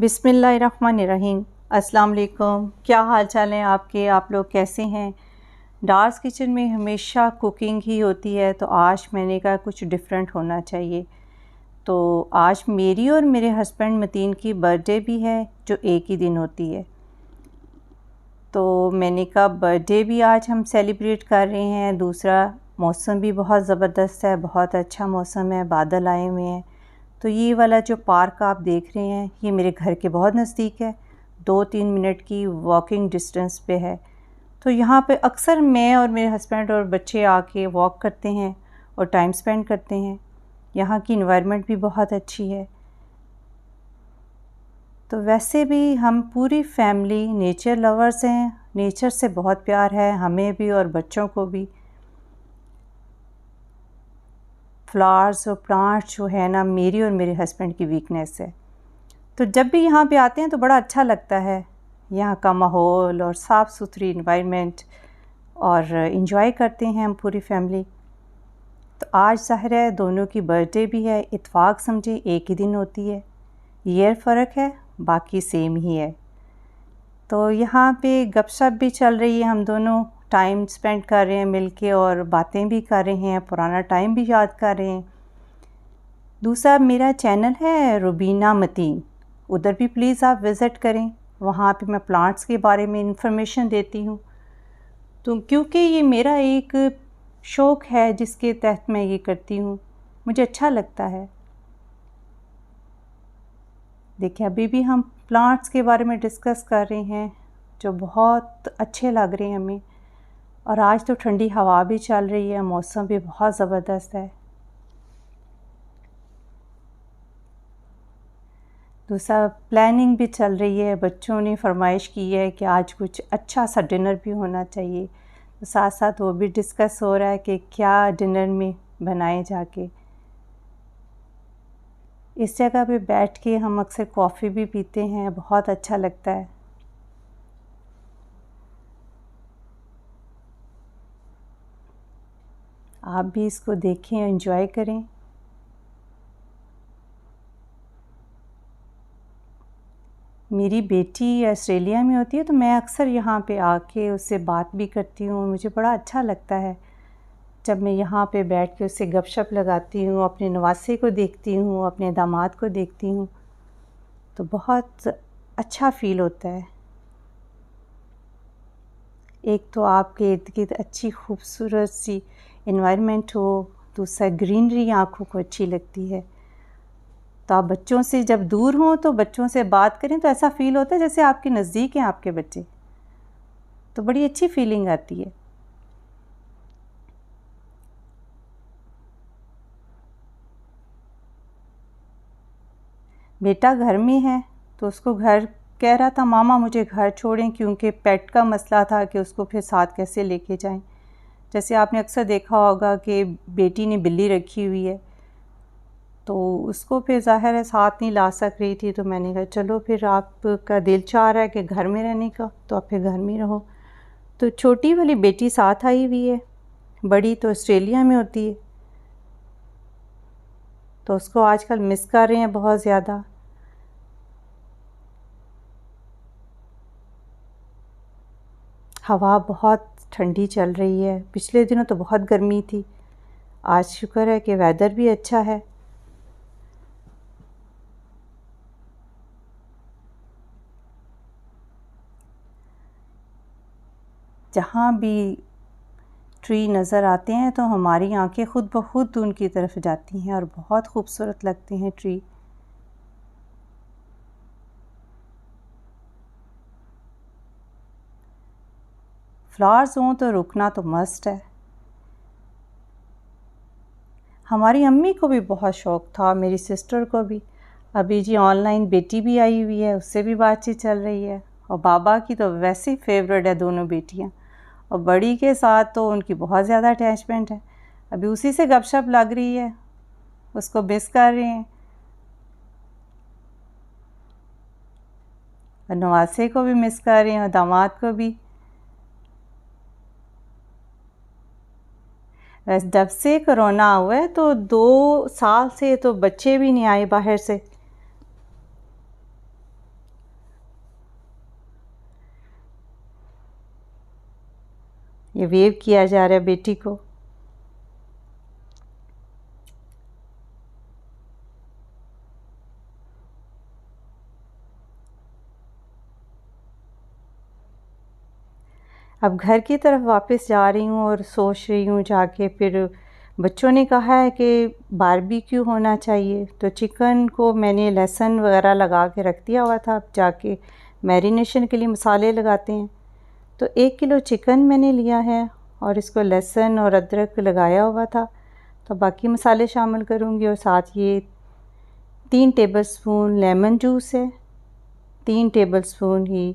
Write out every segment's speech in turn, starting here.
बिस्मिल्लाहिर्रहमानिर्रहीम। अस्सलाम वालेकुम। क्या हाल चाल हैं आपके? आप लोग कैसे हैं? डार्स किचन में हमेशा कुकिंग ही होती है, तो आज मैंने कहा कुछ डिफरेंट होना चाहिए। तो आज मेरी और मेरे हस्बैंड मतीन की बर्थडे भी है, जो एक ही दिन होती है। तो मैंने कहा बर्थडे भी आज हम सेलिब्रेट कर रहे हैं। दूसरा, मौसम भी बहुत ज़बरदस्त है, बहुत अच्छा मौसम है, बादल आए हुए हैं। तो ये वाला जो पार्क आप देख रहे हैं, ये मेरे घर के बहुत नज़दीक है, 2-3 मिनट की वॉकिंग डिस्टेंस पे है। तो यहाँ पे अक्सर मैं और मेरे हस्बैंड और बच्चे आके वॉक करते हैं और टाइम स्पेंड करते हैं। यहाँ की इन्वायरमेंट भी बहुत अच्छी है। तो वैसे भी हम पूरी फैमिली नेचर लवर्स हैं, नेचर से बहुत प्यार है हमें भी और बच्चों को भी। फ्लावर्स और प्लांट्स जो है ना, मेरी और मेरे हस्बैंड की वीकनेस है। तो जब भी यहाँ पे आते हैं तो बड़ा अच्छा लगता है, यहाँ का माहौल और साफ़ सुथरी इन्वायरमेंट, और इन्जॉय करते हैं हम पूरी फैमिली। तो आज ज़ाहिर है दोनों की बर्थडे भी है, इत्फाक समझे एक ही दिन होती है, ईयर फ़र्क है, बाकी सेम ही है। तो यहाँ पे गपशप भी चल रही है, हम दोनों टाइम स्पेंड कर रहे हैं मिलके और बातें भी कर रहे हैं, पुराना टाइम भी याद कर रहे हैं। दूसरा, मेरा चैनल है रुबीना मतीन, उधर भी प्लीज़ आप विज़िट करें। वहाँ पे मैं प्लांट्स के बारे में इंफॉर्मेशन देती हूँ। तो क्योंकि ये मेरा एक शौक़ है जिसके तहत मैं ये करती हूँ, मुझे अच्छा लगता है। देखिए, अभी भी हम प्लांट्स के बारे में डिस्कस कर रहे हैं जो बहुत अच्छे लग रहे हैं हमें। और आज तो ठंडी हवा भी चल रही है, मौसम भी बहुत ज़बरदस्त है। दूसरा, प्लानिंग भी चल रही है, बच्चों ने फरमाइश की है कि आज कुछ अच्छा सा डिनर भी होना चाहिए। तो साथ साथ वो भी डिस्कस हो रहा है कि क्या डिनर में बनाए जाके। इस जगह पे बैठ के हम अक्सर कॉफ़ी भी पीते हैं, बहुत अच्छा लगता है। आप भी इसको देखें, एंजॉय करें। मेरी बेटी ऑस्ट्रेलिया में होती है, तो मैं अक्सर यहाँ पे आके उससे बात भी करती हूँ। मुझे बड़ा अच्छा लगता है जब मैं यहाँ पे बैठ के उससे गपशप लगाती हूँ, अपने नवासे को देखती हूँ, अपने दामाद को देखती हूँ, तो बहुत अच्छा फ़ील होता है। एक तो आपके इर्द-गिर्द अच्छी खूबसूरत सी एनवायरनमेंट हो, दूसरा ग्रीनरी आँखों को अच्छी लगती है। तो आप बच्चों से जब दूर हों तो बच्चों से बात करें तो ऐसा फ़ील होता है जैसे आपके नज़दीक हैं आपके बच्चे, तो बड़ी अच्छी फ़ीलिंग आती है। बेटा घर में है, तो उसको घर कह रहा था मामा मुझे घर छोड़ें, क्योंकि पेट का मसला था कि उसको फिर साथ कैसे लेके जाएं। जैसे आपने अक्सर देखा होगा कि बेटी ने बिल्ली रखी हुई है, तो उसको फिर ज़ाहिर है साथ नहीं ला सक रही थी। तो मैंने कहा चलो फिर आपका दिल चाह रहा है कि घर में रहने का, तो आप फिर घर में रहो। तो छोटी वाली बेटी साथ आई हुई है, बड़ी तो ऑस्ट्रेलिया में होती है, तो उसको आजकल मिस कर रहे हैं बहुत ज़्यादा। हवा बहुत ठंडी चल रही है, पिछले दिनों तो बहुत गर्मी थी, आज शुक्र है कि वेदर भी अच्छा है। जहाँ भी ट्री नज़र आते हैं तो हमारी आंखें खुद ब खुद उनकी तरफ जाती हैं और बहुत खूबसूरत लगते हैं ट्री। फ्लावर्स हों तो रुकना तो मस्ट है। हमारी अम्मी को भी बहुत शौक़ था, मेरी सिस्टर को भी। अभी जी ऑनलाइन बेटी भी आई हुई है, उससे भी बातचीत चल रही है। और बाबा की तो वैसे ही फेवरेट है दोनों बेटियां, और बड़ी के साथ तो उनकी बहुत ज़्यादा अटैचमेंट है। अभी उसी से गपशप लग रही है, उसको मिस कर रहे हैं। और नवासे को भी मिस कर रहे हैं और दामाद को भी। वैसे जब से कोरोना हुआ है तो 2 साल से तो बच्चे भी नहीं आए बाहर से। ये वेव किया जा रहा है बेटी को। अब घर की तरफ वापस जा रही हूँ और सोच रही हूँ जाके, फिर बच्चों ने कहा है कि बारबेक्यू होना चाहिए, तो चिकन को मैंने लहसुन वगैरह लगा के रख दिया हुआ था। अब जाके मैरिनेशन के लिए मसाले लगाते हैं। तो 1 किलो चिकन मैंने लिया है और इसको लहसुन और अदरक लगाया हुआ था, तो बाकी मसाले शामिल करूँगी। और साथ ये 3 टेबलस्पून लेमन जूस है, 3 टेबलस्पून ही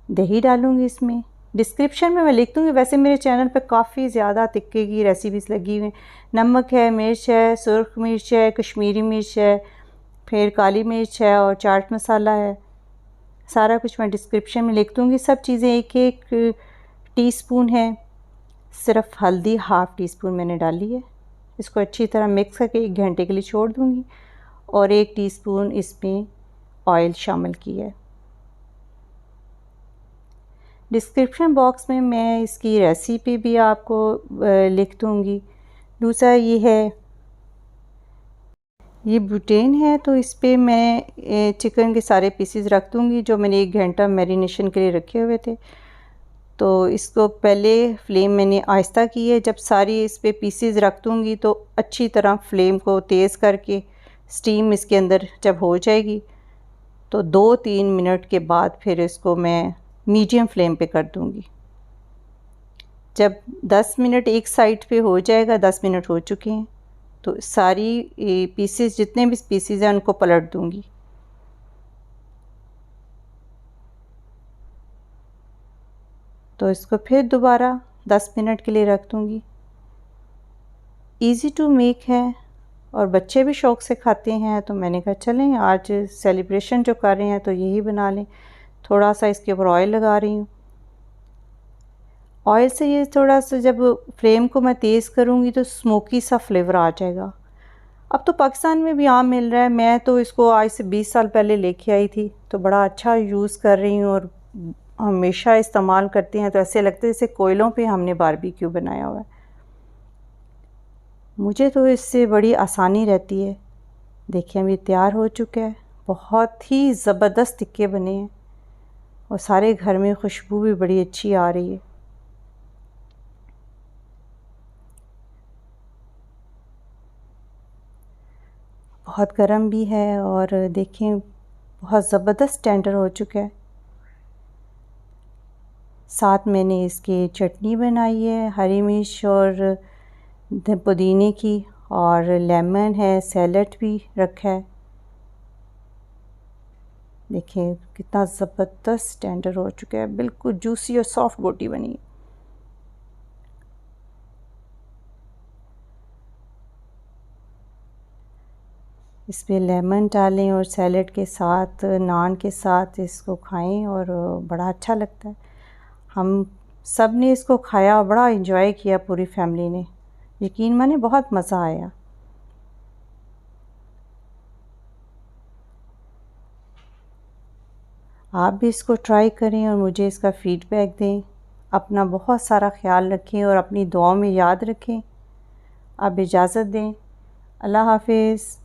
दही डालूँगी इसमें। डिस्क्रिप्शन में मैं लिख दूँगी, वैसे मेरे चैनल पे काफ़ी ज़्यादा तिक्के की रेसिपीज़ लगी हुई हैं। नमक है, मिर्च है, सुर्ख मिर्च है, कश्मीरी मिर्च है, फिर काली मिर्च है और चाट मसाला है। सारा कुछ मैं डिस्क्रिप्शन में लिख दूँगी। सब चीज़ें 1-1 टीस्पून है। सिर्फ हल्दी हाफ़ टीस्पून मैंने डाली है। इसको अच्छी तरह मिक्स करके 1 घंटे के लिए छोड़ दूँगी और 1 टीस्पून इसमें ऑयल शामिल किया है। डिस्क्रिप्शन बॉक्स में मैं इसकी रेसिपी भी आपको लिख दूँगी। दूसरा ये है, ये बुटेन है, तो इस पे मैं चिकन के सारे पीसेस रख दूँगी जो मैंने 1 घंटा मैरिनेशन के लिए रखे हुए थे। तो इसको पहले फ्लेम मैंने आहिस्ता की है। जब सारी इस पे पीसेस रख दूँगी तो अच्छी तरह फ्लेम को तेज़ करके स्टीम इसके अंदर जब हो जाएगी तो 2-3 मिनट के बाद फिर इसको मैं मीडियम फ्लेम पे कर दूँगी। जब 10 मिनट एक साइड पे हो जाएगा, 10 मिनट हो चुके हैं, तो सारी पीसेस, जितने भी पीसेस हैं उनको पलट दूँगी। तो इसको फिर दोबारा 10 मिनट के लिए रख दूँगी। ईज़ी टू मेक है और बच्चे भी शौक़ से खाते हैं, तो मैंने कहा चलें आज सेलिब्रेशन जो कर रहे हैं तो यही बना लें। थोड़ा सा इसके ऊपर ऑयल लगा रही हूँ। ऑयल से ये थोड़ा सा जब फ्लेम को मैं तेज़ करूँगी तो स्मोकी सा फ्लेवर आ जाएगा। अब तो पाकिस्तान में भी आम मिल रहा है। मैं तो इसको आज से 20 साल पहले लेके आई थी, तो बड़ा अच्छा यूज़ कर रही हूँ और हमेशा इस्तेमाल करते हैं, तो ऐसे लगता है जैसे कोयलों पे हमने बारबेक्यू बनाया हुआ है। मुझे तो इससे बड़ी आसानी रहती है। देखिए अभी तैयार हो चुका है। बहुत ही ज़बरदस्त टिक्के बने हैं और सारे घर में खुशबू भी बड़ी अच्छी आ रही है। बहुत गर्म भी है और देखें बहुत ज़बरदस्त टेंडर हो चुका है। साथ मैंने इसकी चटनी बनाई है हरी मिर्च और पुदीने की, और लेमन है, सैलड भी रखा है। देखिए कितना ज़बरदस्त टेंडर हो चुका है, बिल्कुल जूसी और सॉफ्ट बोटी बनी है। इस पे लेमन डालें और सैलड के साथ, नान के साथ इसको खाएं और बड़ा अच्छा लगता है। हम सब ने इसको खाया और बड़ा एंजॉय किया, पूरी फैमिली ने। यकीन माने बहुत मज़ा आया। आप भी इसको ट्राई करें और मुझे इसका फ़ीडबैक दें। अपना बहुत सारा ख्याल रखें और अपनी दुआओं में याद रखें। आप इजाज़त दें। अल्लाह हाफ़िज़।